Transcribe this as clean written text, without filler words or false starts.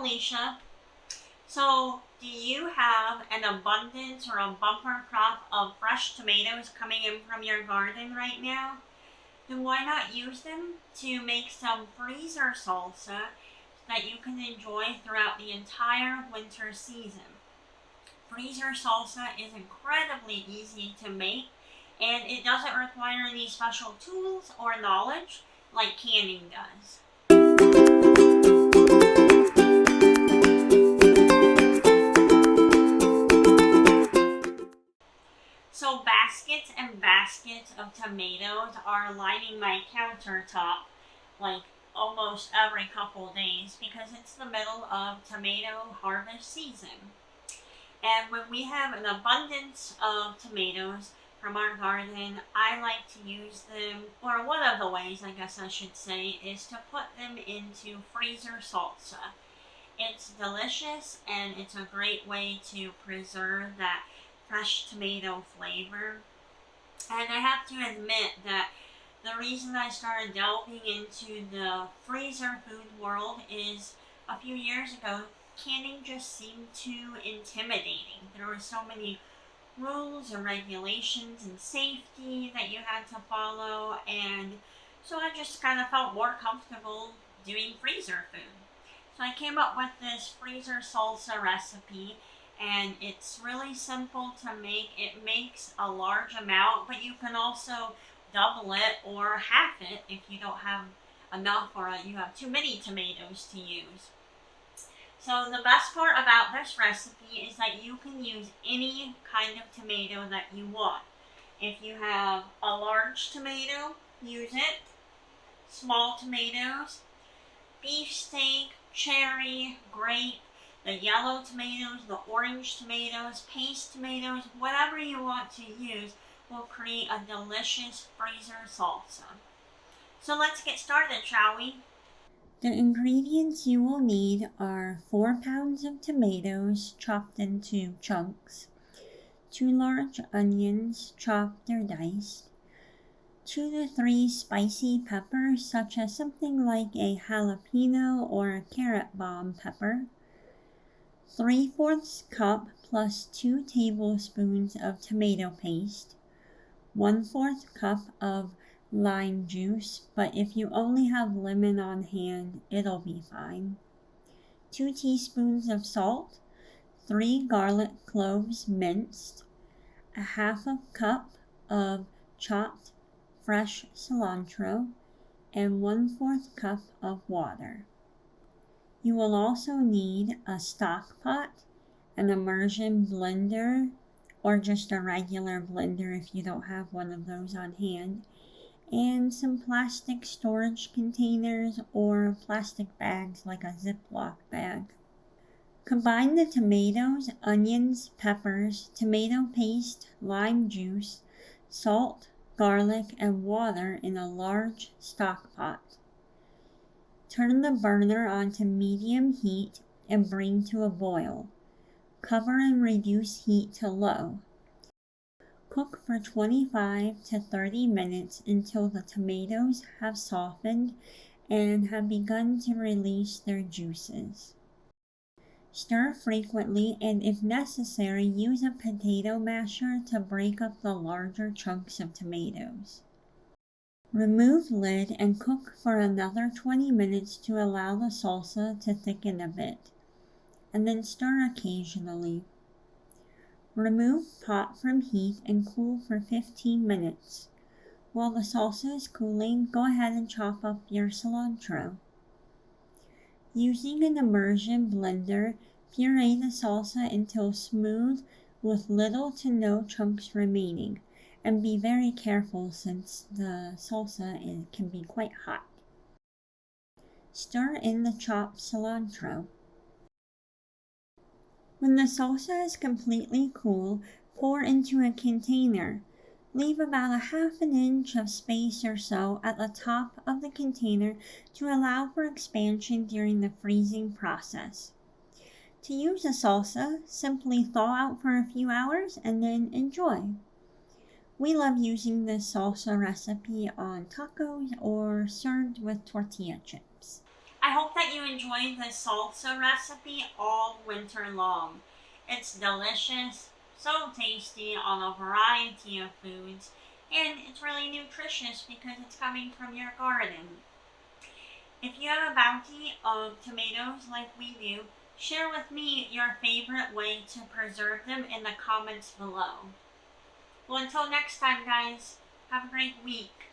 Alicia. So, do you have an abundance or a bumper crop of fresh tomatoes coming in from your garden right now? Then why not use them to make some freezer salsa that you can enjoy throughout the entire winter season? Freezer salsa is incredibly easy to make, and it doesn't require any special tools or knowledge like canning does. So baskets and baskets of tomatoes are lining my countertop like almost every couple days because it's the middle of tomato harvest season. And when we have an abundance of tomatoes from our garden, I like to use them, or one of the ways I guess I should say, is to put them into freezer salsa. It's delicious and it's a great way to preserve that fresh tomato flavor. And I have to admit that the reason I started delving into the freezer food world is a few years ago, canning just seemed too intimidating. There were so many rules and regulations and safety that you had to follow, and so I just kind of felt more comfortable doing freezer food. So I came up with this freezer salsa recipe, and it's really simple to make. It makes a large amount, but you can also double it or half it if you don't have enough or you have too many tomatoes to use. So the best part about this recipe is that you can use any kind of tomato that you want. If you have a large tomato, use it. Small tomatoes, beefsteak, cherry, grape, the yellow tomatoes, the orange tomatoes, paste tomatoes, whatever you want to use will create a delicious freezer salsa. So let's get started, shall we? The ingredients you will need are 4 pounds of tomatoes chopped into chunks, 2 large onions chopped or diced, 2 to 3 spicy peppers such as something like a jalapeno or a carrot bomb pepper, 3/4 cup plus 2 tablespoons of tomato paste, 1/4 cup of lime juice, but if you only have lemon on hand, it'll be fine, 2 teaspoons of salt, 3 garlic cloves minced, a 1/2 cup of chopped fresh cilantro, and 1/4 cup of water. You will also need a stock pot, an immersion blender, or just a regular blender if you don't have one of those on hand, and some plastic storage containers or plastic bags like a Ziploc bag. Combine the tomatoes, onions, peppers, tomato paste, lime juice, salt, garlic, and water in a large stock pot. Turn the burner onto medium heat and bring to a boil. Cover and reduce heat to low. Cook for 25 to 30 minutes until the tomatoes have softened and have begun to release their juices. Stir frequently and if necessary, use a potato masher to break up the larger chunks of tomatoes. Remove lid and cook for another 20 minutes to allow the salsa to thicken a bit, and then stir occasionally. Remove pot from heat and cool for 15 minutes. While the salsa is cooling, go ahead and chop up your cilantro. Using an immersion blender, puree the salsa until smooth with little to no chunks remaining. And be very careful since the salsa can be quite hot. Stir in the chopped cilantro. When the salsa is completely cool, pour into a container. Leave about a 1/2 inch of space or so at the top of the container to allow for expansion during the freezing process. To use the salsa, simply thaw out for a few hours and then enjoy. We love using this salsa recipe on tacos or served with tortilla chips. I hope that you enjoyed enjoy the salsa recipe all winter long. It's delicious, so tasty on a variety of foods, and it's really nutritious because it's coming from your garden. If you have a bounty of tomatoes like we do, share with me your favorite way to preserve them in the comments below. Well, until next time, guys, have a great week.